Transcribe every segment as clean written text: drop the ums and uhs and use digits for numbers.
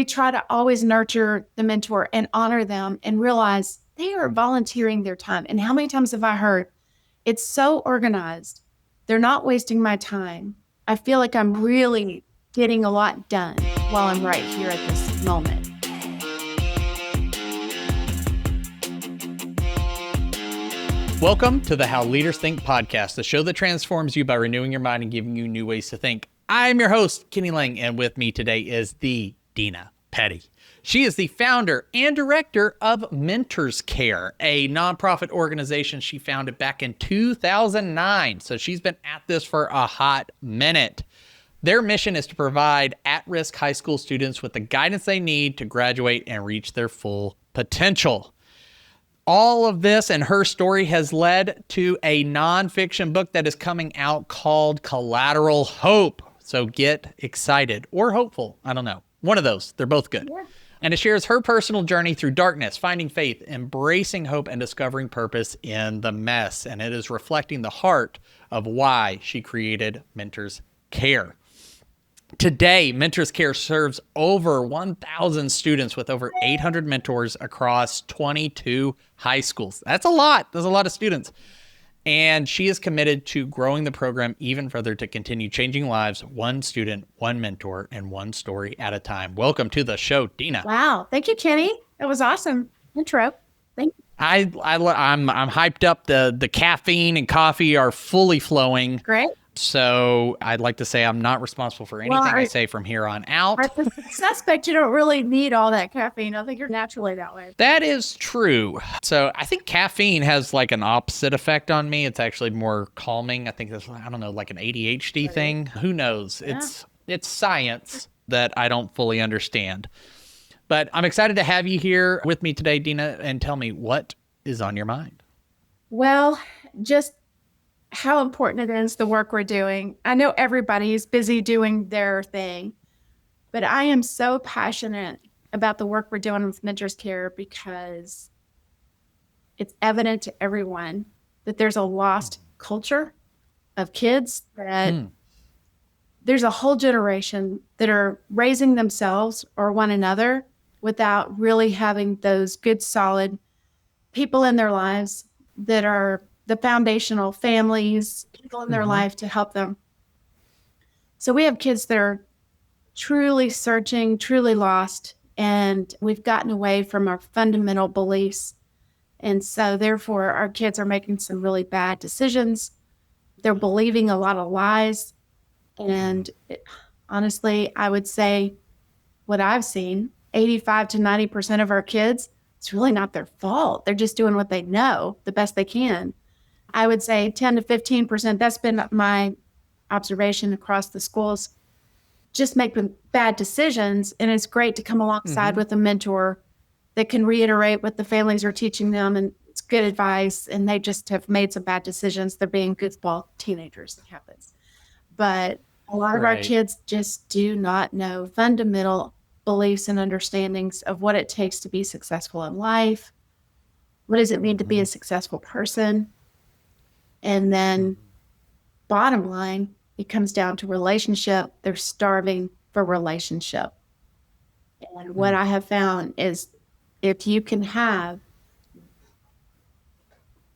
we try to always nurture the mentor and honor them and realize they are volunteering their time. And how many times have I heard, it's so organized. They're not wasting my time. I feel like I'm really getting a lot done while I'm right here at this moment. Welcome to the How Leaders Think podcast, the show that transforms you by renewing your mind and giving you new ways to think. I'm your host, Kenny Lange, and with me today is the Dena Petty. She is the founder and director of Mentors Care, a nonprofit organization she founded back in 2009. So she's been at this for a hot minute. Their mission is to provide at-risk high school students with the guidance they need to graduate and reach their full potential. All of this and her story has led to a nonfiction book that is coming out called Collateral Hope. So get excited or hopeful. I don't know. One of those. They're both good. Yeah. And it shares her personal journey through darkness, finding faith, embracing hope, and discovering purpose in the mess. And it is reflecting the heart of why she created Mentors Care. Today, Mentors Care serves over 1,000 students with over 800 mentors across 22 high schools. That's a lot. There's a lot of students. And she is committed to growing the program even further to continue changing lives, one student, one mentor, and one story at a time. Welcome to the show, Dena. Wow. Thank you, Kenny. That was awesome intro. Thank you. I'm hyped up. The caffeine and coffee are fully flowing. Great. So I'd like to say I'm not responsible for anything I say from here on out. I suspect you don't really need all that caffeine. I think you're naturally that way. That is true. So I think caffeine has like an opposite effect on me. It's actually more calming. I think that's, I don't know, like an ADHD thing. Who knows? Yeah. It's science that I don't fully understand. But I'm excited to have you here with me today, Dena, and tell me what is on your mind. Well, just how important it is, the work we're doing. I know everybody is busy doing their thing, but I am so passionate about the work we're doing with Mentors Care because it's evident to everyone that there's a lost culture of kids, that there's a whole generation that are raising themselves or one another without really having those good, solid people in their lives that are the foundational families, people in their life to help them. So we have kids that are truly searching, truly lost, and we've gotten away from our fundamental beliefs. And so therefore our kids are making some really bad decisions. They're believing a lot of lies. And honestly, I would say what I've seen, 85 to 90% of our kids, it's really not their fault. They're just doing what they know the best they can. I would say 10 to 15%, that's been my observation across the schools, just make bad decisions. And it's great to come alongside with a mentor that can reiterate what the families are teaching them, and it's good advice. And they just have made some bad decisions. They're being goofball teenagers. That happens. But a lot of our kids just do not know fundamental beliefs and understandings of what it takes to be successful in life. What does it mean to be a successful person? And then bottom line, it comes down to relationship. They're starving for relationship. And what I have found is if you can have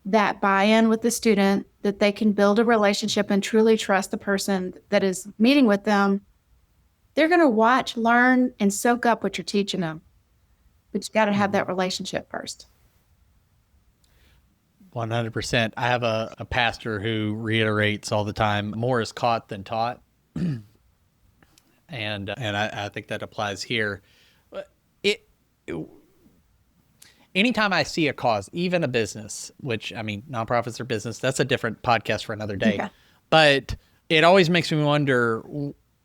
that buy-in with the student, that they can build a relationship and truly trust the person that is meeting with them, they're going to watch, learn, and soak up what you're teaching them. But you got to have that relationship first. 100%. I have a pastor who reiterates all the time, more is caught than taught. and I think that applies here. Anytime I see a cause, even a business, which, I mean, nonprofits are business, that's a different podcast for another day. Okay. But it always makes me wonder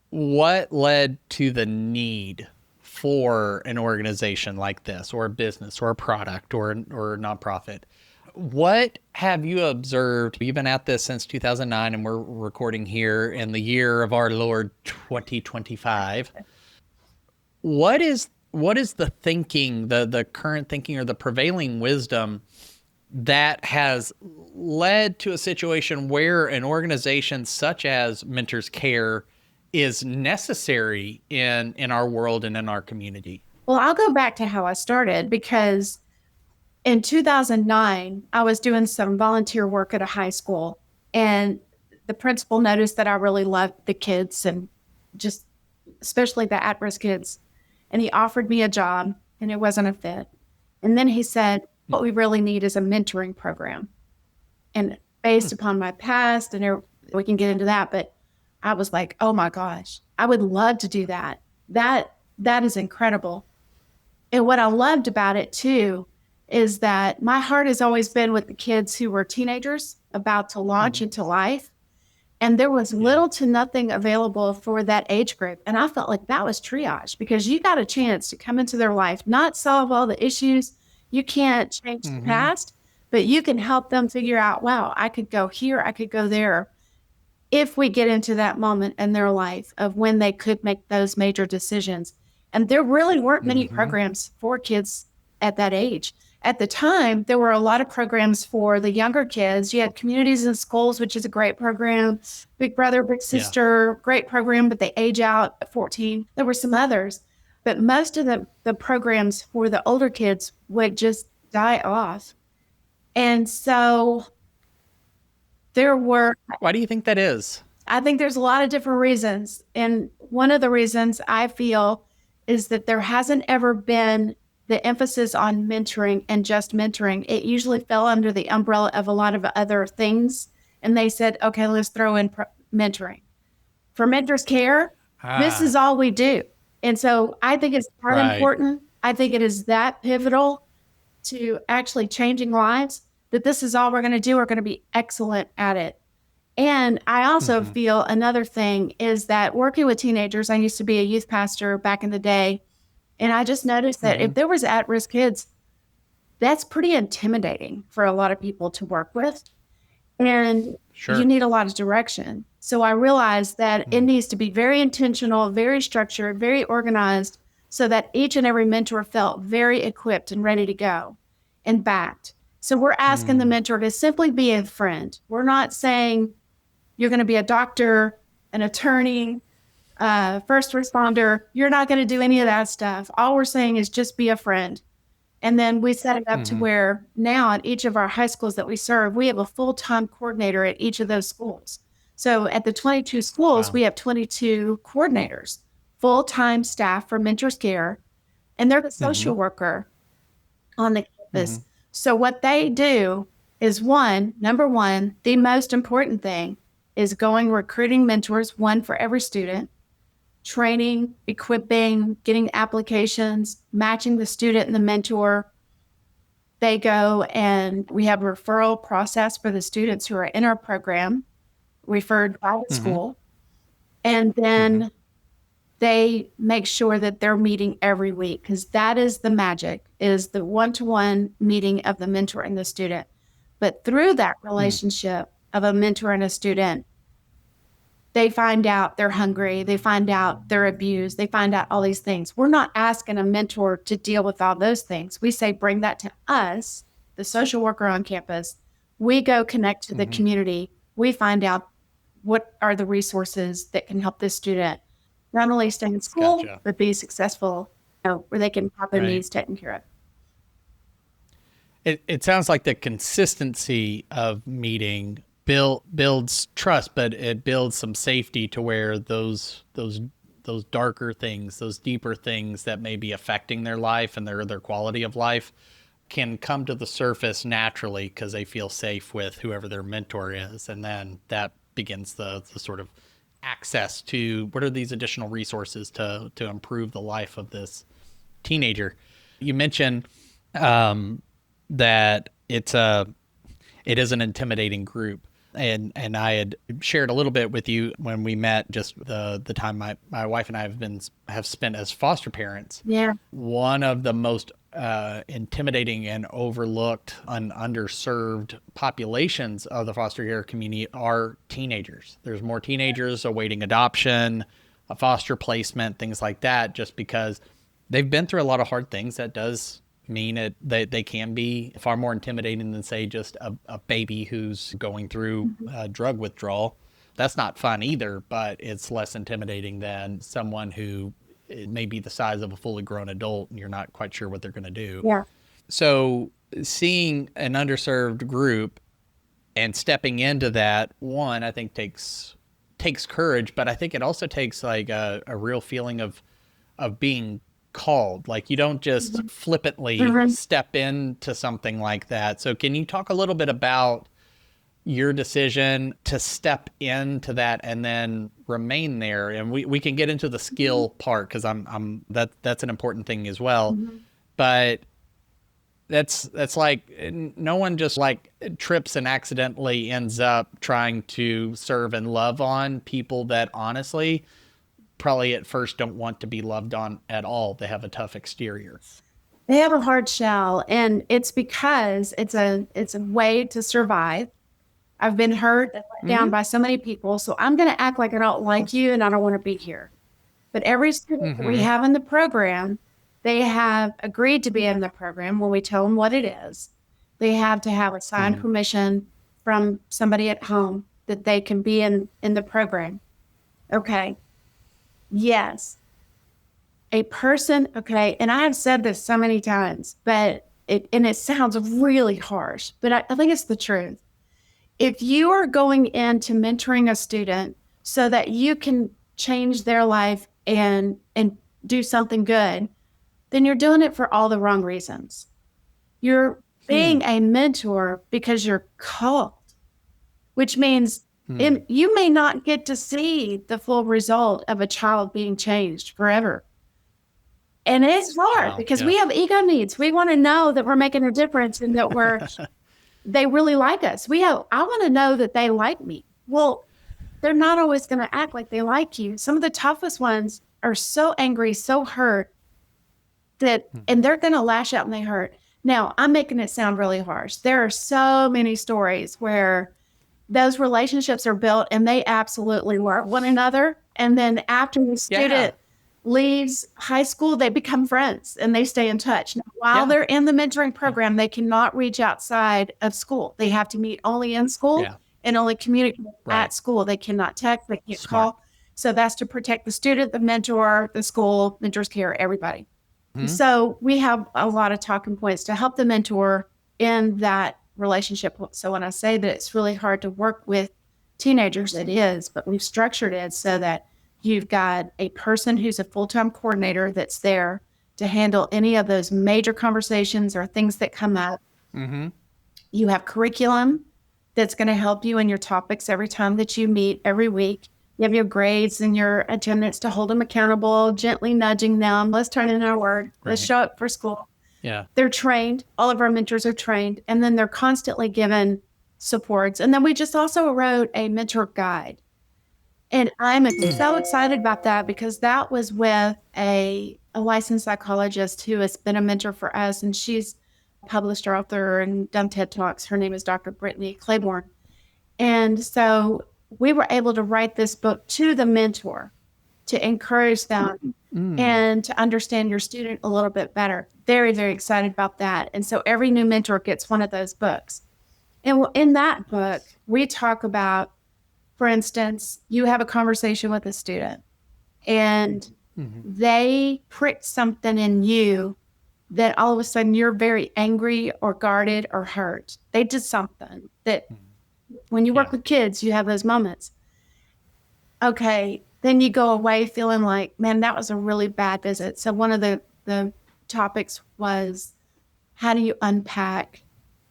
what led to the need for an organization like this, or a business, or a product, or a nonprofit. What have you observed? You've been at this since 2009, and we're recording here in the year of our Lord 2025. What is the thinking, the current thinking, or the prevailing wisdom that has led to a situation where an organization such as Mentors Care is necessary in our world and in our community? Well, I'll go back to how I started because in 2009, I was doing some volunteer work at a high school, and the principal noticed that I really loved the kids and just especially the at-risk kids. And he offered me a job, and it wasn't a fit. And then he said, what we really need is a mentoring program. And based upon my past, and we can get into that, but I was like, oh my gosh, I would love to do that. That is incredible. And what I loved about it too is that my heart has always been with the kids who were teenagers about to launch into life. And there was little to nothing available for that age group. And I felt like that was triage because you got a chance to come into their life, not solve all the issues. You can't change the past, but you can help them figure out, wow, I could go here, I could go there. If we get into that moment in their life of when they could make those major decisions. And there really weren't many programs for kids at that age. At the time, there were a lot of programs for the younger kids. You had Communities in Schools, which is a great program. Big Brother, Big Sister, great program, but they age out at 14. There were some others. But most of the programs for the older kids would just die off. And so there were... Why do you think that is? I think there's a lot of different reasons. And one of the reasons I feel is that there hasn't ever been the emphasis on mentoring and just mentoring. It usually fell under the umbrella of a lot of other things. And they said, okay, let's throw in mentoring. For Mentors Care, this is all we do. And so I think it's part important. I think it is that pivotal to actually changing lives that this is all we're going to do. We're going to be excellent at it. And I also feel another thing is that working with teenagers, I used to be a youth pastor back in the day. And I just noticed that if there was at-risk kids, that's pretty intimidating for a lot of people to work with. And you need a lot of direction. So I realized that it needs to be very intentional, very structured, very organized, so that each and every mentor felt very equipped and ready to go and backed. So we're asking the mentor to simply be a friend. We're not saying you're going to be a doctor, an attorney, first responder. You're not going to do any of that stuff. All we're saying is just be a friend. And then we set it up to where now at each of our high schools that we serve, we have a full-time coordinator at each of those schools. So at the 22 schools, we have 22 coordinators, full-time staff for Mentors Care, and they're the social worker on the campus. So what they do is number one, the most important thing is recruiting mentors, one for every student, training, equipping, getting applications, matching the student and the mentor. They go and we have a referral process for the students who are in our program, referred by the school. And then they make sure that they're meeting every week because that is the magic, is the one-to-one meeting of the mentor and the student. But through that relationship of a mentor and a student, they find out they're hungry, they find out they're abused, they find out all these things. We're not asking a mentor to deal with all those things. We say, bring that to us, the social worker on campus. We go connect to the community. We find out what are the resources that can help this student not only stay in school, but be successful, where they can have their needs taken care of. It sounds like the consistency of meeting builds trust, but it builds some safety to where those darker things, those deeper things that may be affecting their life and their quality of life can come to the surface naturally because they feel safe with whoever their mentor is. And then that begins the sort of access to what are these additional resources to improve the life of this teenager. You mentioned that it is an intimidating group. And I had shared a little bit with you when we met, just the time my wife and I have spent as foster parents. Yeah. One of the most intimidating and overlooked and underserved populations of the foster care community are teenagers. There's more teenagers awaiting adoption, a foster placement, things like that, just because they've been through a lot of hard things. That does mean they can be far more intimidating than, say, just a baby who's going through drug withdrawal. That's not fun either, but it's less intimidating than someone who it may be the size of a fully grown adult and you're not quite sure what they're going to do. Yeah. So seeing an underserved group and stepping into that, one, I think takes courage, but I think it also takes like a real feeling of being called. Like you don't just flippantly step into something like that. So can you talk a little bit about your decision to step into that and then remain there? And we can get into the skill part, because that's an important thing as well. But that's like no one just like trips and accidentally ends up trying to serve and love on people that honestly probably at first don't want to be loved on at all. They have a tough exterior. They have a hard shell, and it's because it's a way to survive. I've been hurt and let down by so many people, so I'm going to act like I don't like you and I don't want to be here. But every student that we have in the program, they have agreed to be in the program when we tell them what it is. They have to have a signed permission from somebody at home that they can be in the program. Okay. Yes. A person, okay, and I have said this so many times, but it sounds really harsh, but I think it's the truth. If you are going into mentoring a student so that you can change their life and do something good, then you're doing it for all the wrong reasons. You're being a mentor because you're called, which means you may not get to see the full result of a child being changed forever. And it's hard because we have ego needs. We want to know that we're making a difference and that they really like us. I want to know that they like me. Well, they're not always going to act like they like you. Some of the toughest ones are so angry, so hurt, and they're going to lash out and they hurt. Now, I'm making it sound really harsh. There are so many stories where those relationships are built and they absolutely love one another. And then after the student leaves high school, they become friends and they stay in touch. Now, while they're in the mentoring program, they cannot reach outside of school. They have to meet only in school and only communicate at school. They cannot text, they can't call. So that's to protect the student, the mentor, the school, mentors care, everybody. So we have a lot of talking points to help the mentor in that relationship. So when I say that it's really hard to work with teenagers, it is, but we've structured it so that you've got a person who's a full-time coordinator that's there to handle any of those major conversations or things that come up. You have curriculum that's going to help you in your topics every time that you meet every week. You have your grades and your attendance to hold them accountable, gently nudging them. Let's turn in our word. Let's show up for school. They're trained. All of our mentors are trained. And then they're constantly given supports. And then we just also wrote a mentor guide. And I'm so excited about that because that was with a licensed psychologist who has been a mentor for us. And she's a published author and done TED Talks. Her name is Dr. Brittany Claiborne. And so we were able to write this book to the mentor to encourage them and to understand your student a little bit better. Very, very excited about that. And so every new mentor gets one of those books. And in that book, we talk about, for instance, you have a conversation with a student and they prick something in you that all of a sudden you're very angry or guarded or hurt. They did something that when you work with kids, you have those moments. Okay, then you go away feeling like, man, that was a really bad visit. So one of the topics was, how do you unpack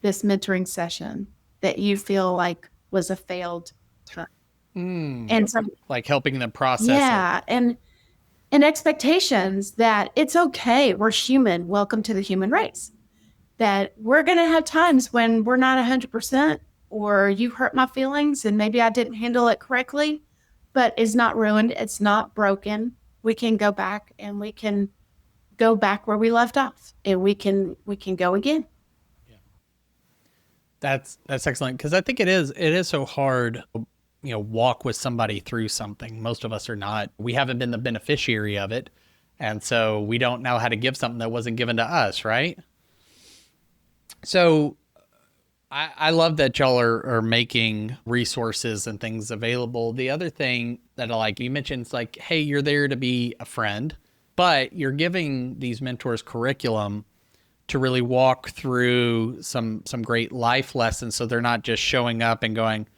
this mentoring session that you feel like was a failed time? And so, like helping them process it. And expectations that it's okay. We're human. Welcome to the human race. That we're going to have times when we're not 100%, or you hurt my feelings and maybe I didn't handle it correctly, but it's not ruined. It's not broken. We can go back and we can go back where we left off and we can go again. That's excellent. Because I think it is so hard, walk with somebody through something. Most of us are not. We haven't been the beneficiary of it. And so we don't know how to give something that wasn't given to us, right? So I love that y'all are making resources and things available. The other thing that I like, you mentioned, it's like, hey, you're there to be a friend, but you're giving these mentors curriculum to really walk through some great life lessons. So they're not just showing up and going,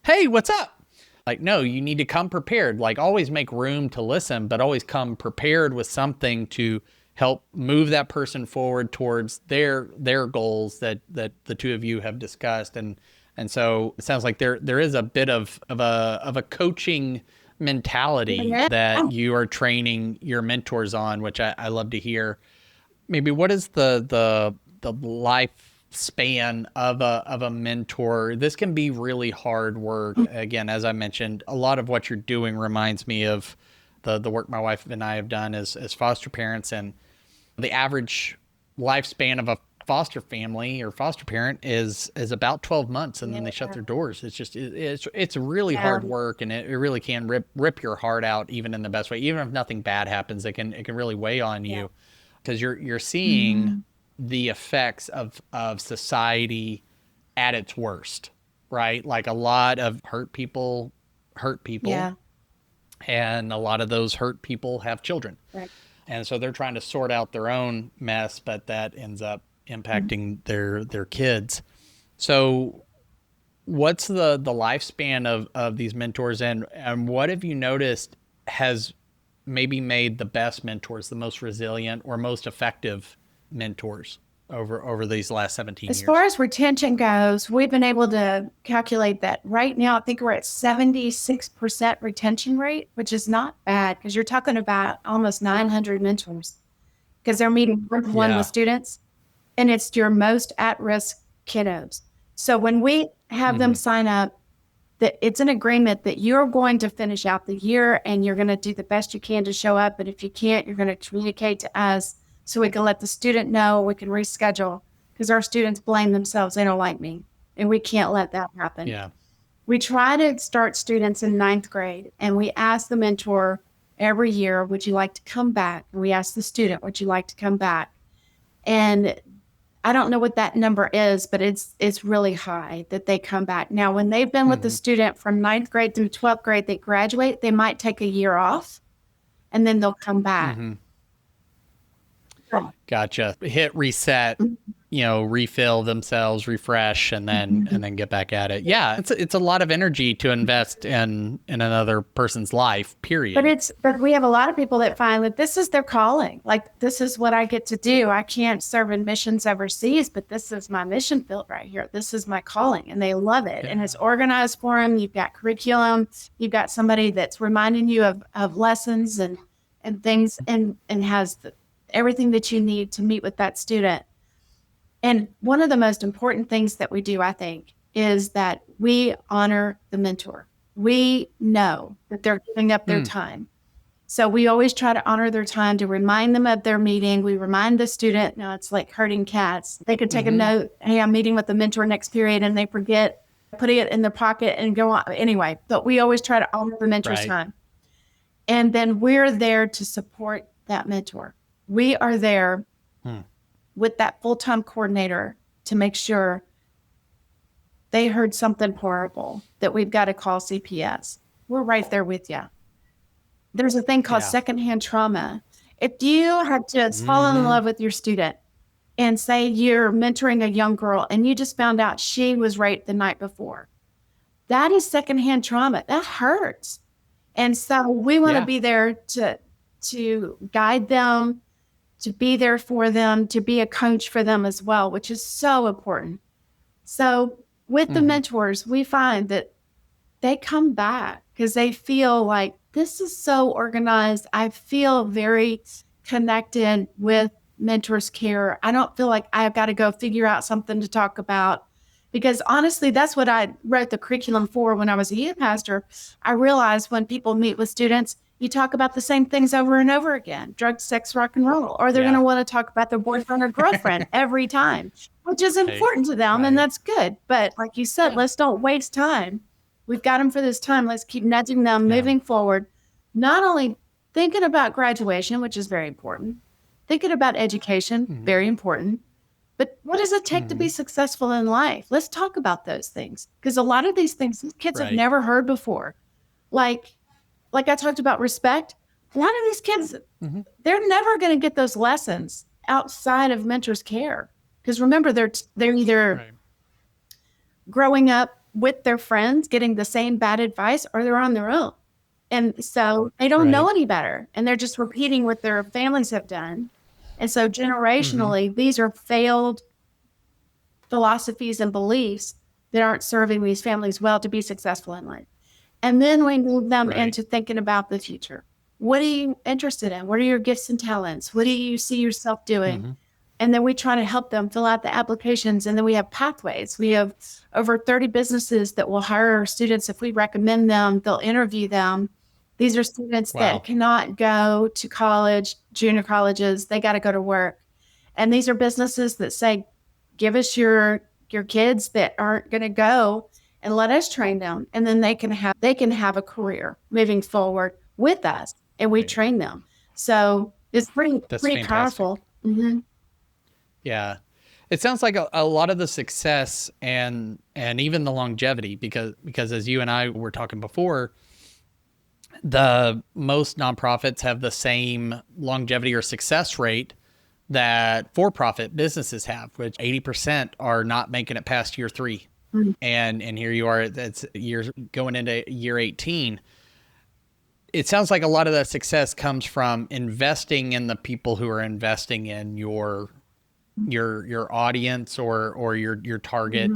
hey, what's up? Like, no, you need to come prepared. Like, always make room to listen, but always come prepared with something to help move that person forward towards their goals that the two of you have discussed. And so it sounds like there is a bit of a coaching mentality Yeah. that you are training your mentors on, which I love to hear. Maybe what is the lifespan of a mentor? This can be really hard work. Again, as I mentioned, a lot of what you're doing reminds me of the work my wife and I have done as foster parents, and the average lifespan of a foster family or foster parent is about 12 months, and then they shut their doors. It's just it's really hard work, and it really can rip your heart out, even in the best way. Even if nothing bad happens, it can really weigh on you, because you're seeing the effects of society at its worst, right? Like, a lot of hurt people, Yeah. and a lot of those hurt people have children. Right. And so they're trying to sort out their own mess, but that ends up impacting their kids. So what's the lifespan of these mentors, and what have you noticed has maybe made the best mentors, the most resilient or most effective mentors over these last 17 As years? far as retention goes, we've been able to calculate that right now. I think we're at 76% retention rate, which is not bad, because you're talking about almost 900 mentors, because they're meeting one-to-one with students, and it's your most at-risk kiddos. So when we have them sign up, that it's an agreement that you're going to finish out the year and you're going to do the best you can to show up. But if you can't, you're going to communicate to us so we can let the student know, we can reschedule, because our students blame themselves. They don't like me, and we can't let that happen. Yeah. We try to start students in 9th grade, and we ask the mentor every year, would you like to come back? And we ask the student, would you like to come back? And I don't know what that number is, but it's really high that they come back. Now, when they've been with the student from 9th grade through 12th grade, they graduate, they might take a year off, and then they'll come back. Gotcha. Hit reset, refill themselves, refresh, and then get back at it. Yeah, it's a lot of energy to invest in another person's life, period. But we have a lot of people that find that this is their calling. Like, this is what I get to do. I can't serve in missions overseas, but this is my mission field right here. This is my calling, and they love it. Yeah. And it's organized for them. You've got curriculum. You've got somebody that's reminding you of lessons and things, and has everything that you need to meet with that student. And one of the most important things that we do, I think, is that we honor the mentor. We know that they're giving up their time. So we always try to honor their time, to remind them of their meeting. We remind the student, it's like herding cats. They could take a note, hey, I'm meeting with the mentor next period, and they forget, putting it in their pocket and go on. Anyway, but we always try to honor the mentor's time. And then we're there to support that mentor. We are there with that full-time coordinator to make sure they heard something horrible that we've got to call CPS. We're right there with you. There's a thing called secondhand trauma. If you have just fallen in love with your student, and say you're mentoring a young girl and you just found out she was raped the night before, that is secondhand trauma. That hurts. And so we want to be there to guide them, to be there for them, to be a coach for them as well, which is so important. So with the mentors, we find that they come back because they feel like, this is so organized. I feel very connected with mentors care. I don't feel like I've got to go figure out something to talk about, because honestly, that's what I wrote the curriculum for when I was a youth pastor. I realized when people meet with students, you talk about the same things over and over again: drugs, sex, rock and roll, or they're going to want to talk about their boyfriend or girlfriend every time, which is important to them. And that's good. But like you said, let's don't waste time. We've got them for this time. Let's keep nudging them, moving forward, not only thinking about graduation, which is very important, thinking about education, very important, But what does it take to be successful in life? Let's talk about those things. Because a lot of these things these kids have Right. never heard before. Like I talked about respect. A lot of these kids, they're never going to get those lessons outside of mentors' care. Because remember, they're either Right. growing up with their friends, getting the same bad advice, or they're on their own. And so they don't know Right. any better. And they're just repeating what their families have done. And so generationally, these are failed philosophies and beliefs that aren't serving these families well to be successful in life. And then we move them Right. into thinking about the future. What are you interested in? What are your gifts and talents? What do you see yourself doing? And then we try to help them fill out the applications. And then we have pathways. We have over 30 businesses that will hire our students. If we recommend them, they'll interview them. These are students Wow. that cannot go to college, junior colleges. They got to go to work. And these are businesses that say, give us your kids that aren't going to go and let us train them. And then they can have a career moving forward with us. And we train them. So it's pretty fantastic. powerful. Yeah. It sounds like a lot of the success and even the longevity, because as you and I were talking before, the most nonprofits have the same longevity or success rate that for-profit businesses have, which 80% are not making it past year 3. And here you are, that's years going into year 18. It sounds like a lot of that success comes from investing in the people who are investing in your audience or your target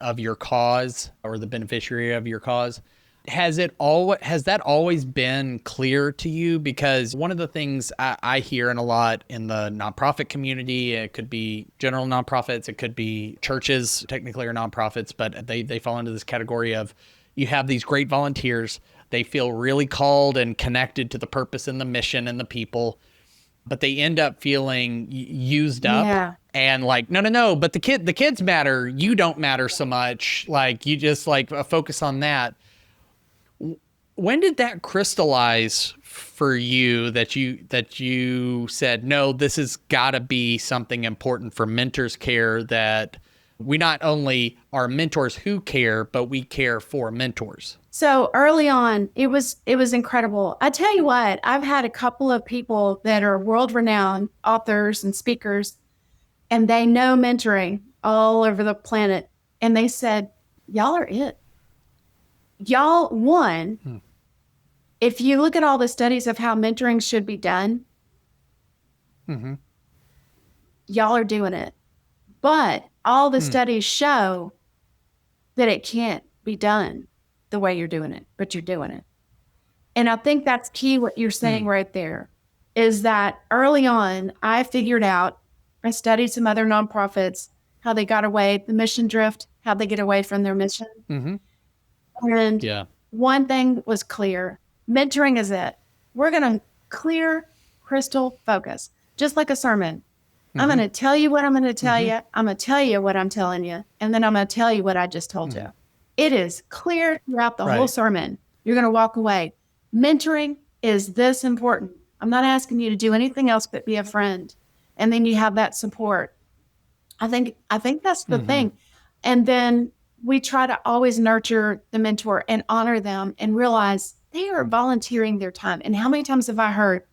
of your cause or the beneficiary of your cause. Has that always been clear to you? Because one of the things I hear a lot in the nonprofit community, it could be general nonprofits, it could be churches, technically are nonprofits, but they fall into this category of, you have these great volunteers, they feel really called and connected to the purpose and the mission and the people, but they end up feeling used up. Yeah. And like, no, but the kids matter. You don't matter so much. Like, you just like focus on that. When did that crystallize for you that you said, no, this has got to be something important for mentors care, that we not only are mentors who care, but we care for mentors? So early on, it was incredible. I tell you what, I've had a couple of people that are world-renowned authors and speakers, and they know mentoring all over the planet. And they said, y'all are it. Y'all won. If you look at all the studies of how mentoring should be done, y'all are doing it. But all the studies show that it can't be done the way you're doing it, but you're doing it. And I think that's key, what you're saying right there, is that early on, I figured out, I studied some other nonprofits, how they got away, the mission drift, how they get away from their mission. And one thing was clear. Mentoring is it. We're going to clear, crystal focus, just like a sermon. I'm going to tell you what I'm going to tell you. I'm going to tell you what I'm telling you. And then I'm going to tell you what I just told you. It is clear throughout the whole sermon. You're going to walk away. Mentoring is this important. I'm not asking you to do anything else but be a friend. And then you have that support. I think that's the thing. And then we try to always nurture the mentor and honor them and realize they are volunteering their time. And how many times have I heard,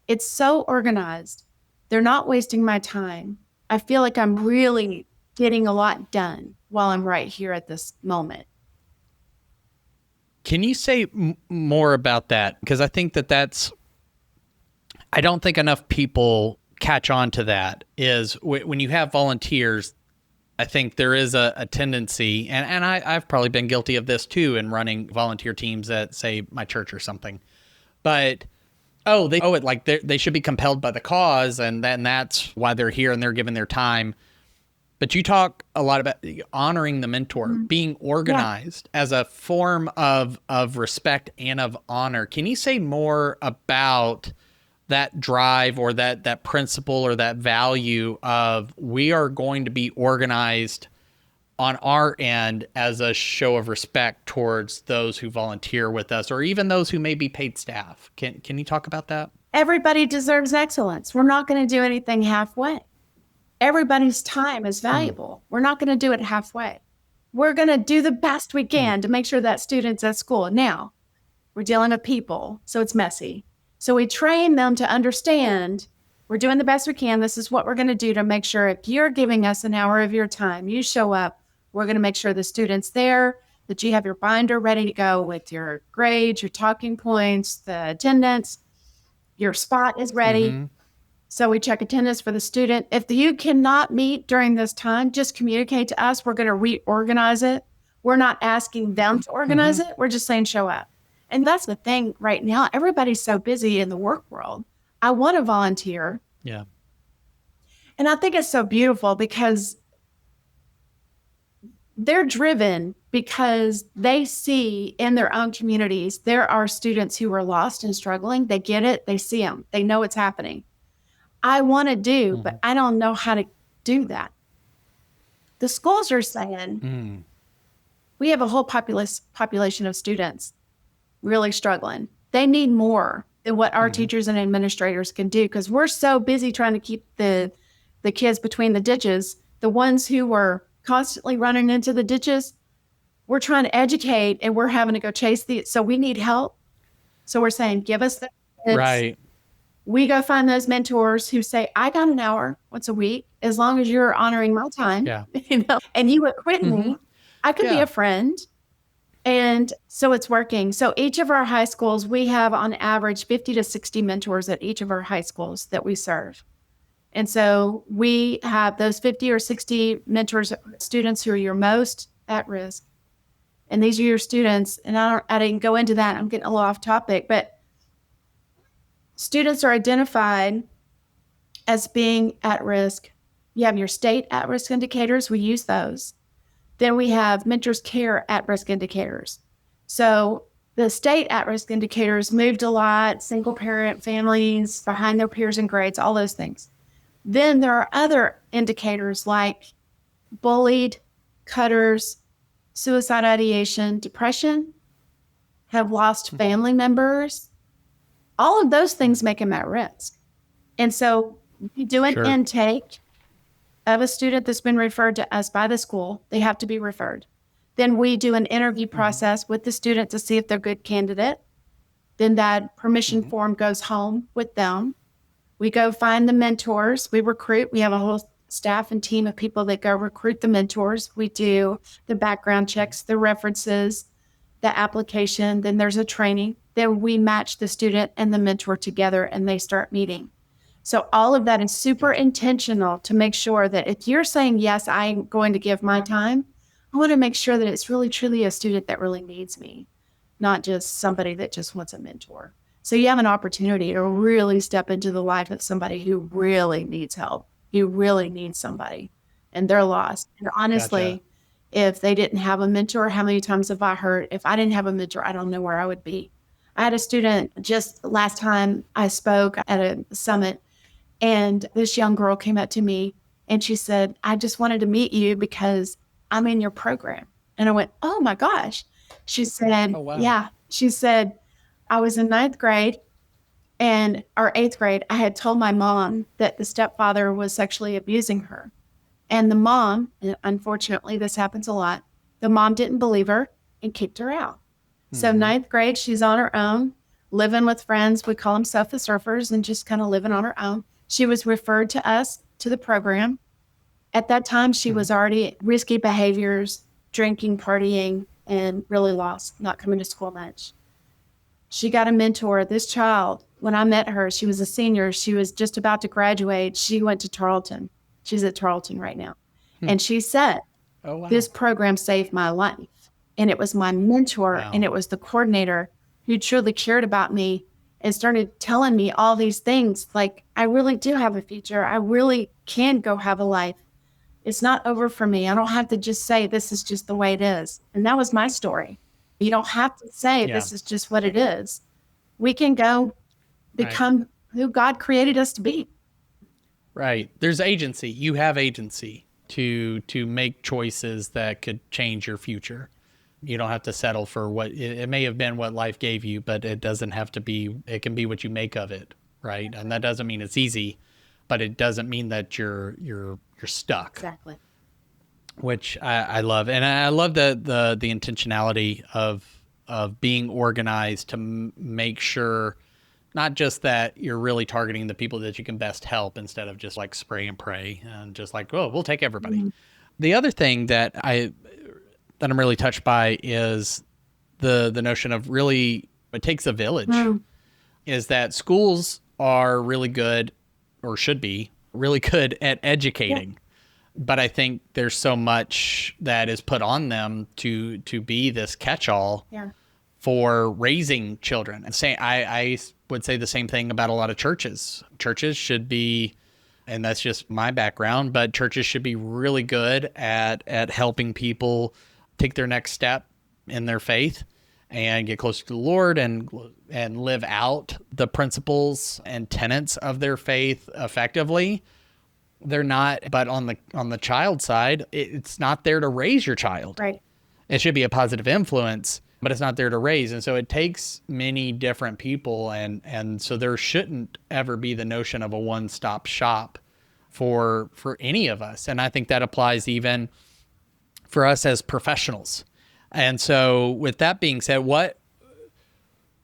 it's so organized. They're not wasting my time. I feel like I'm really getting a lot done while I'm right here at this moment. Can you say more about that? Because I think I don't think enough people catch on to that, is when you have volunteers, I think there is a tendency, and I've probably been guilty of this too, in running volunteer teams at, say, my church or something. But, they owe it, like they should be compelled by the cause, and then that's why they're here and they're giving their time. But you talk a lot about honoring the mentor, being organized as a form of respect and of honor. Can you say more about that drive or that principle or that value of, we are going to be organized on our end as a show of respect towards those who volunteer with us, or even those who may be paid staff? Can you talk about that? Everybody deserves excellence. We're not going to do anything halfway. Everybody's time is valuable. We're not going to do it halfway. We're going to do the best we can to make sure that student's at school. Now, we're dealing with people, so it's messy. So we train them to understand we're doing the best we can. This is what we're going to do to make sure if you're giving us an hour of your time, you show up, we're going to make sure the student's there, that you have your binder ready to go with your grades, your talking points, the attendance, your spot is ready. So we check attendance for the student. If you cannot meet during this time, just communicate to us. We're going to reorganize it. We're not asking them to organize it. We're just saying show up. And that's the thing right now. Everybody's so busy in the work world. I want to volunteer. Yeah. And I think it's so beautiful because they're driven because they see in their own communities, there are students who are lost and struggling. They get it. They see them. They know it's happening. I want to do, but I don't know how to do that. The schools are saying, we have a whole population of students really struggling. They need more than what our teachers and administrators can do because we're so busy trying to keep the kids between the ditches. The ones who were constantly running into the ditches, we're trying to educate and we're having to go chase so we need help. So we're saying, give us the kids. Right. We go find those mentors who say, I got an hour once a week, as long as you're honoring my time, and you equip me, I could be a friend. And so it's working. So each of our high schools, we have on average 50 to 60 mentors at each of our high schools that we serve. And so we have those 50 or 60 mentors, students who are your most at risk. And these are your students. And I didn't go into that. I'm getting a little off topic, but students are identified as being at risk. You have your state at-risk indicators. We use those. Then we have Mentors Care at-risk indicators. So the state at-risk indicators moved a lot, single parent families, behind their peers in grades, all those things. Then there are other indicators like bullied, cutters, suicide ideation, depression, have lost family members. All of those things make them at risk. And so you do an intake of a student that's been referred to us by the school. They have to be referred. Then we do an interview process with the student to see if they're a good candidate. Then that permission form goes home with them. We go find the mentors. We recruit. We have a whole staff and team of people that go recruit the mentors. We do the background checks, the references, the application. Then there's a training. Then we match the student and the mentor together and they start meeting. So all of that is super intentional to make sure that if you're saying, yes, I'm going to give my time, I want to make sure that it's really, truly a student that really needs me, not just somebody that just wants a mentor. So you have an opportunity to really step into the life of somebody who really needs help, who really needs somebody, and they're lost. And honestly, if they didn't have a mentor, how many times have I heard, if I didn't have a mentor, I don't know where I would be. I had a student just last time I spoke at a summit, and this young girl came up to me and she said, I just wanted to meet you because I'm in your program. And I went, oh my gosh. She said, yeah. She said, I was in 9th grade or 8th grade. I had told my mom that the stepfather was sexually abusing her. And the mom, and unfortunately, this happens a lot, the mom didn't believe her and kicked her out. So 9th grade, she's on her own, living with friends. We call them self-surfers and just kind of living on her own. She was referred to us to the program. At that time, she was already risky behaviors, drinking, partying, and really lost, not coming to school much. She got a mentor. This child, when I met her, she was a senior. She was just about to graduate. She went to Tarleton. She's at Tarleton right now. And she said, this program saved my life. And it was my mentor and it was the coordinator who truly cared about me and started telling me all these things. Like, I really do have a future. I really can go have a life. It's not over for me. I don't have to just say, this is just the way it is. And that was my story. You don't have to say, this is just what it is. We can go become who God created us to be. Right. There's agency. You have agency to make choices that could change your future. You don't have to settle for what it may have been what life gave you, but it doesn't have to be, it can be what you make of it. Right. And that doesn't mean it's easy, but it doesn't mean that you're you're stuck. Exactly. Which I love. And I love the intentionality of being organized to make sure not just that you're really targeting the people that you can best help instead of just like spray and pray and just like, oh, we'll take everybody. Mm-hmm. The other thing that I'm really touched by is the notion of really, it takes a village. Is that schools are really good, or should be really good, at educating. Yeah. But I think there's so much that is put on them to be this catch-all for raising children. And I would say the same thing about a lot of churches. Churches should be, and that's just my background, but churches should be really good at helping people take their next step in their faith and get closer to the Lord and live out the principles and tenets of their faith effectively. They're not, but on the child side, it's not there to raise your child. Right. It should be a positive influence, but it's not there to raise. And so it takes many different people. And so there shouldn't ever be the notion of a one-stop shop for any of us. And I think that applies even for us as professionals. And so with that being said, what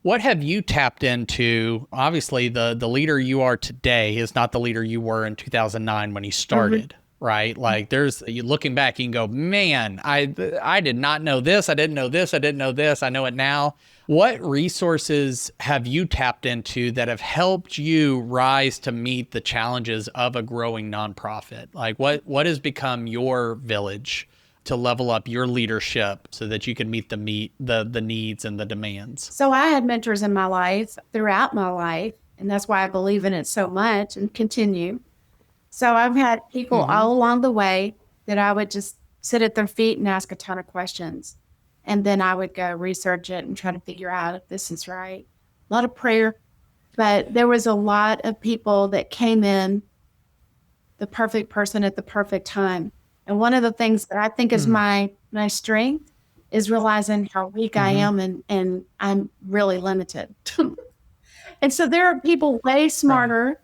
have you tapped into? Obviously, the leader you are today is not the leader you were in 2009 when you started, right? Like you looking back, you can go, man, I did not know this. I didn't know this. I didn't know this. I know it now. What resources have you tapped into that have helped you rise to meet the challenges of a growing nonprofit? Like what has become your village to level up your leadership so that you can meet the needs and the demands? So I had mentors in my life throughout my life, and that's why I believe in it so much and continue. So I've had people all along the way that I would just sit at their feet and ask a ton of questions. And then I would go research it and try to figure out if this is right. A lot of prayer, but there was a lot of people that came in, the perfect person at the perfect time. And one of the things that I think is my strength is realizing how weak I am and I'm really limited. And so there are people way smarter,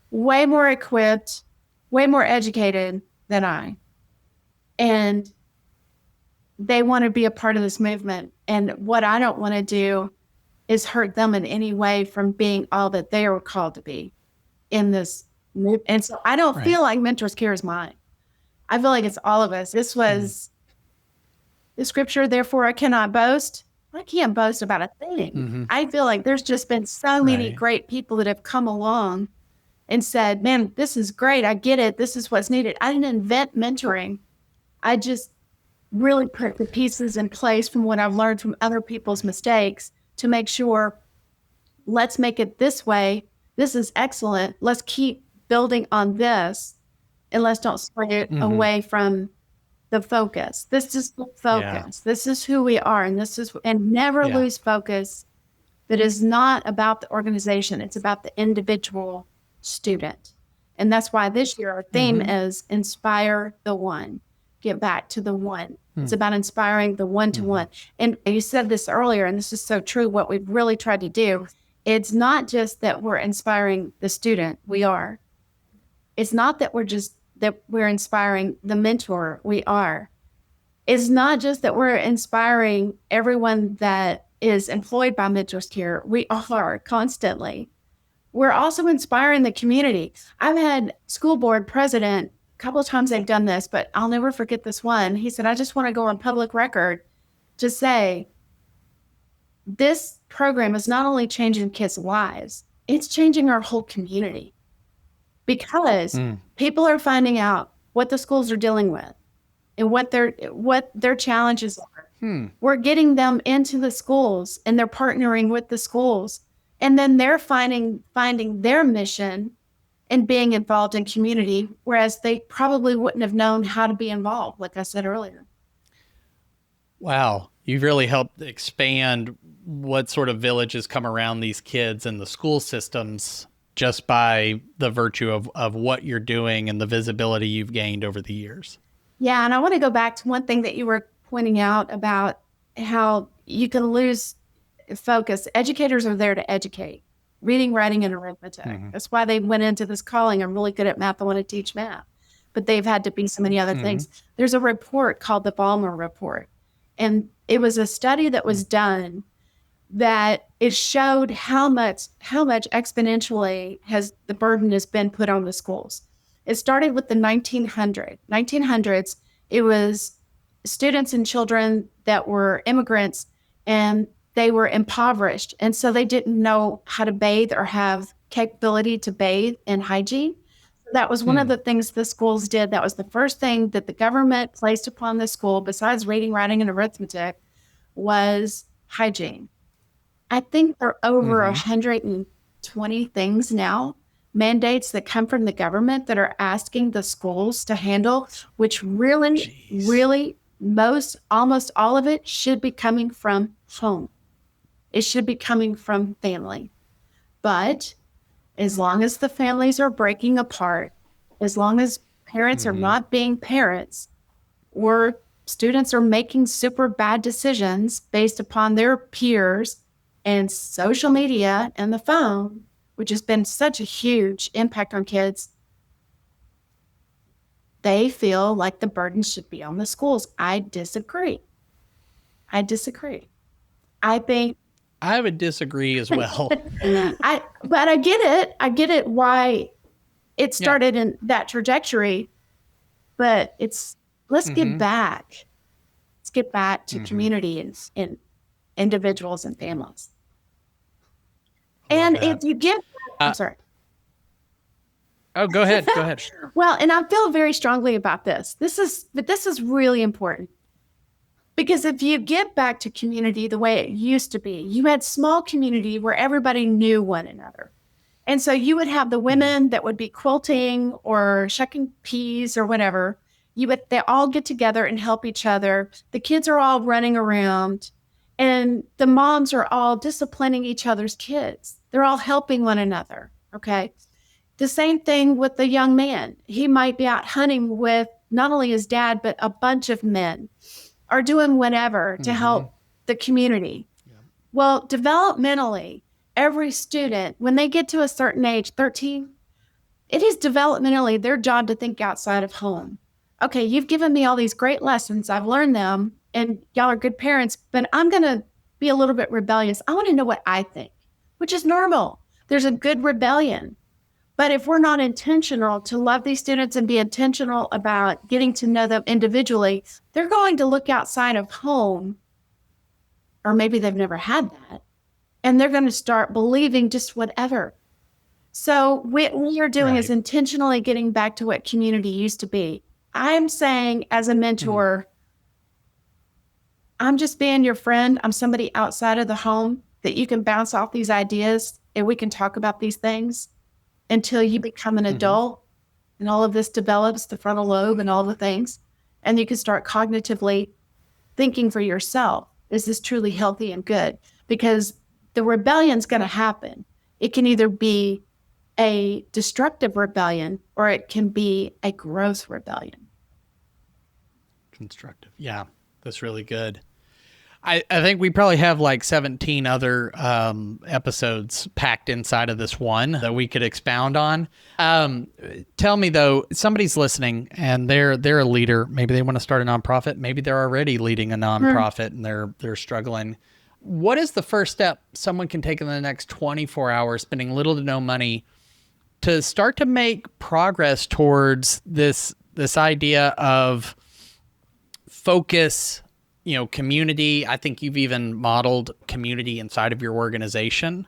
way more equipped, way more educated than I. And they want to be a part of this movement. And what I don't want to do is hurt them in any way from being all that they are called to be in this movement. And so I don't feel like Mentors Care is mine. I feel like it's all of us. This was the scripture, therefore I cannot boast. I can't boast about a thing. I feel like there's just been so many great people that have come along and said, man, this is great. I get it. This is what's needed. I didn't invent mentoring. I just really put the pieces in place from what I've learned from other people's mistakes to make sure, let's make it this way. This is excellent. Let's keep building on this. And let's don't sway it away from the focus. This is the focus. Yeah. This is who we are. And never lose focus that is not about the organization. It's about the individual student. And that's why this year our theme is inspire the one, get back to the one. It's about inspiring the one-to-one. And you said this earlier, and this is so true, what we've really tried to do, it's not just that we're inspiring the student, we are. It's not that we're inspiring the mentor, we are. It's not just that we're inspiring everyone that is employed by Mentors Care, we are constantly. We're also inspiring the community. I've had school board president, a couple of times they've done this, but I'll never forget this one. He said, I just want to go on public record to say, this program is not only changing kids' lives, it's changing our whole community. Because people are finding out what the schools are dealing with and what their challenges are. We're getting them into the schools and they're partnering with the schools. And then they're finding their mission and being involved in community, whereas they probably wouldn't have known how to be involved, like I said earlier. Wow. You've really helped expand what sort of villages come around these kids and the school systems just by the virtue of what you're doing and the visibility you've gained over the years. Yeah, and I want to go back to one thing that you were pointing out about how you can lose focus. Educators are there to educate, reading, writing, and arithmetic. That's why they went into this calling. I'm really good at math. I want to teach math. but they've had to be so many other things. There's a report called the Balmer Report. And it was a study that was done that it showed how much exponentially has the burden has been put on the schools. It started with the 1900s. It was students and children that were immigrants, and they were impoverished. And so they didn't know how to bathe or have capability to bathe and hygiene. That was one of the things the schools did. That was the first thing that the government placed upon the school, besides reading, writing, and arithmetic, was hygiene. I think there are over 120 things now, mandates that come from the government that are asking the schools to handle, which really, almost all of it should be coming from home. It should be coming from family. But as long as the families are breaking apart, as long as parents are not being parents, or students are making super bad decisions based upon their peers and social media and the phone, which has been such a huge impact on kids, they feel like the burden should be on the schools. I disagree. I think I would disagree as well. But I get it. I get it why it started in that trajectory. But let's get back. Let's get back to community and individuals and families. And if you get, I'm sorry. Oh, go ahead. Go ahead. Well, and I feel very strongly about this. This is really important. Because if you get back to community the way it used to be, you had small community where everybody knew one another. And so you would have the women that would be quilting or shucking peas or whatever. They all get together and help each other. The kids are all running around, and the moms are all disciplining each other's kids. They're all helping one another. Okay. The same thing with the young man. He might be out hunting with not only his dad, but a bunch of men, are doing whatever to help the community. Yeah. Well, developmentally, every student, when they get to a certain age, 13, it is developmentally their job to think outside of home. Okay, you've given me all these great lessons. I've learned them, and y'all are good parents, but I'm going to be a little bit rebellious. I want to know what I think, which is normal. There's a good rebellion. But if we're not intentional to love these students and be intentional about getting to know them individually, they're going to look outside of home, or maybe they've never had that, and they're going to start believing just whatever. So what we are doing is intentionally getting back to what community used to be. I'm saying as a mentor, I'm just being your friend. I'm somebody outside of the home that you can bounce off these ideas, and we can talk about these things until you become an adult and all of this develops, the frontal lobe and all the things. And you can start cognitively thinking for yourself, is this truly healthy and good? Because the rebellion's going to happen. It can either be a destructive rebellion or it can be a growth rebellion. Constructive. Yeah, that's really good. I think we probably have like 17 other episodes packed inside of this one that we could expound on. Tell me though, somebody's listening and they're a leader. Maybe they want to start a nonprofit. Maybe they're already leading a nonprofit and they're struggling. What is the first step someone can take in the next 24 hours, spending little to no money, to start to make progress towards this idea of focus? Community. I think you've even modeled community inside of your organization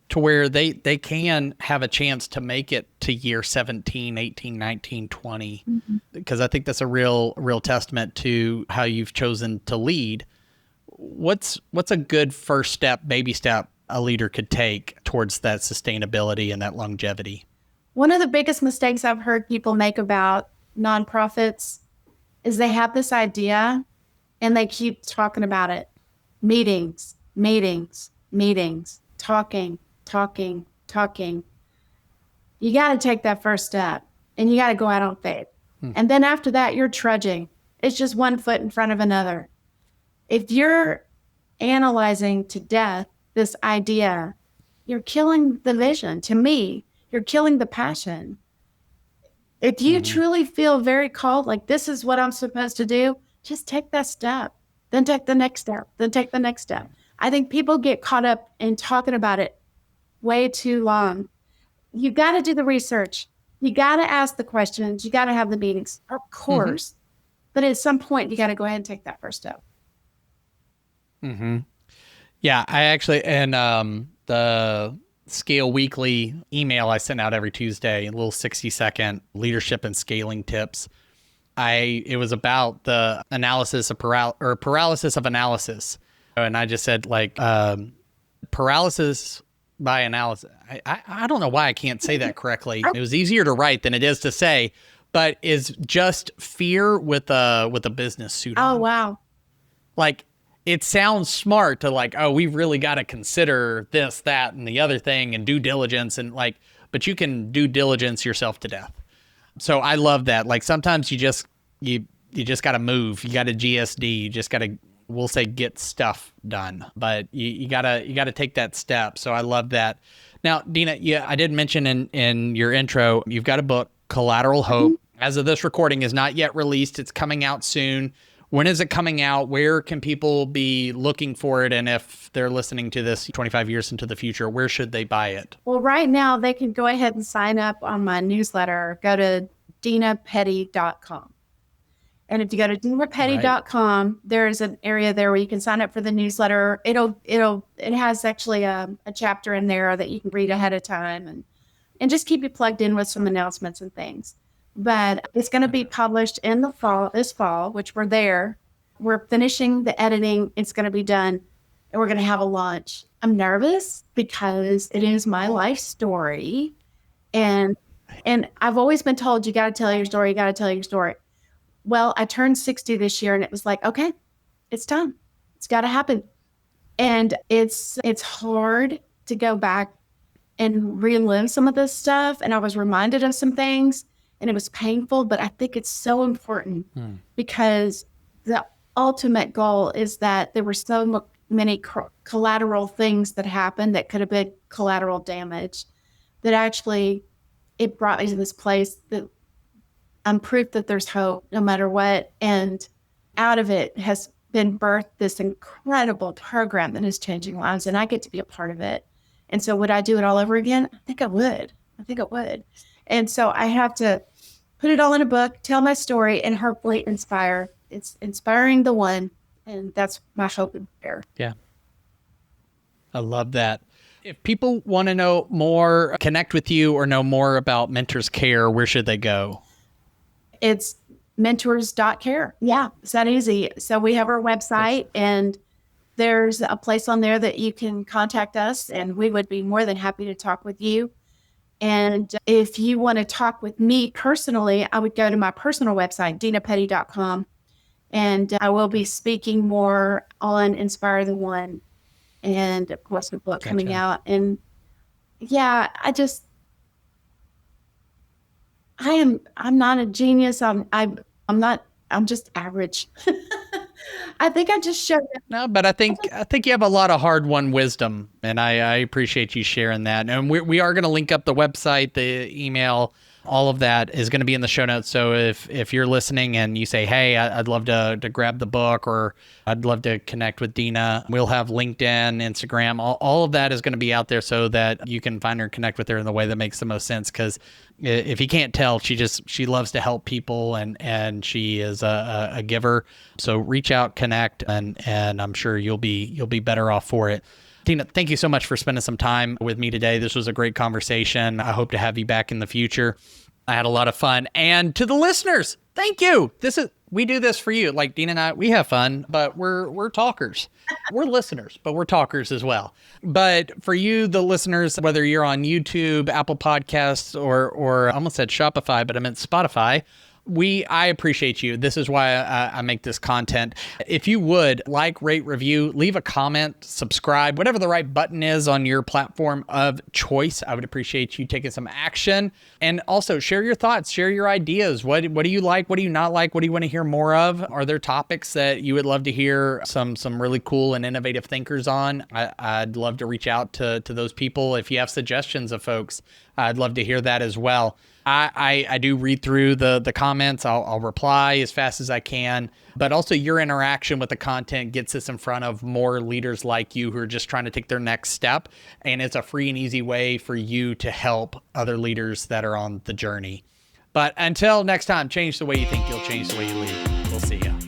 to where they can have a chance to make it to year 17, 18, 19, 20. Because I think that's a real testament to how you've chosen to lead. What's a good first step, baby step a leader could take towards that sustainability and that longevity? One of the biggest mistakes I've heard people make about nonprofits is they have this idea and they keep talking about it. Meetings, talking. You got to take that first step and you got to go out on faith. And then after that, you're trudging. It's just one foot in front of another. If you're analyzing to death this idea, you're killing the vision. To me, you're killing the passion. If you truly feel very called, like this is what I'm supposed to do, just take that step. Then take the next step. Then take the next step. I think people get caught up in talking about it way too long. You got to do the research. You got to ask the questions. You got to have the meetings, of Mm-hmm. course. But at some point, you got to go ahead and take that first step. Mm-hmm. Yeah, I actually, and the Scale Weekly email I send out every Tuesday, a little 60-second leadership and scaling tips. It was about the analysis of paralysis of analysis. And I just said like paralysis by analysis. I don't know why I can't say that correctly. It was easier to write than it is to say, but is just fear with a business suit on. Oh, wow. Like, it sounds smart to like, oh, we've really got to consider this, that, and the other thing and due diligence and like, but you can due diligence yourself to death. So I love that. Like sometimes you just got to move. You got to GSD. You just got to, we'll say, get stuff done. But you gotta take that step. So I love that. Now, Dena, I did mention in your intro, you've got a book, Collateral Hope. As of this recording, is not yet released. It's coming out soon. When is it coming out? Where can people be looking for it? And if they're listening to this 25 years into the future, where should they buy it? Well, right now, they can go ahead and sign up on my newsletter. Go to denapetty.com. And if you go to denapetty.com, there's an area there where you can sign up for the newsletter. It has actually a chapter in there that you can read ahead of time and just keep you plugged in with some announcements and things. But it's going to be published in this fall, which we're there. We're finishing the editing. It's going to be done, and we're going to have a launch. I'm nervous because it is my life story, and I've always been told you got to tell your story. You got to tell your story. Well, I turned 60 this year, and it was like, okay, it's time. It's got to happen, and it's hard to go back and relive some of this stuff. And I was reminded of some things. And it was painful, but I think it's so important because the ultimate goal is that there were so many collateral things that happened that could have been collateral damage that actually it brought me to this place that I'm proof that there's hope no matter what. And out of it has been birthed this incredible program that is changing lives, and I get to be a part of it. And so would I do it all over again? I think I would. And so I have to put it all in a book, tell my story, and hopefully inspire. It's inspiring the one, and that's my hope and prayer. Yeah. I love that. If people want to know more, connect with you, or know more about Mentors Care, where should they go? It's mentors.care. Yeah, it's that easy. So we have our website, and there's a place on there that you can contact us, and we would be more than happy to talk with you. And if you want to talk with me personally, I would go to my personal website, denapetty.com. And I will be speaking more on Inspire the One and, of course, the book coming out. And yeah, I'm not a genius. I'm just average. I think I just showed it. No, but I think you have a lot of hard-won wisdom, and I appreciate you sharing that. And we are going to link up the website, the email, all of that is going to be in the show notes. So if you're listening and you say, hey, I'd love to grab the book, or I'd love to connect with Dena, we'll have LinkedIn, Instagram, all of that is going to be out there so that you can find her and connect with her in the way that makes the most sense. Because if you can't tell, she loves to help people, and she is a giver. So reach out, connect, and I'm sure you'll be better off for it. Dena, thank you so much for spending some time with me today. This was a great conversation. I hope to have you back in the future. I had a lot of fun. And to the listeners, thank you. We do this for you. Like Dena and I, we have fun, but we're talkers. We're listeners, but we're talkers as well. But for you, the listeners, whether you're on YouTube, Apple Podcasts, or I almost said Shopify, but I meant Spotify, I appreciate you. This is why I make this content. If you would like, rate, review, leave a comment, subscribe, whatever the right button is on your platform of choice, I would appreciate you taking some action. And also share your thoughts, share your ideas. What do you like? What do you not like? What do you want to hear more of? Are there topics that you would love to hear some really cool and innovative thinkers on? I'd love to reach out to those people. If you have suggestions of folks, I'd love to hear that as well. I do read through the comments. I'll reply as fast as I can, but also your interaction with the content gets us in front of more leaders like you who are just trying to take their next step. And it's a free and easy way for you to help other leaders that are on the journey. But until next time, change the way you think, you'll change the way you lead. We'll see you.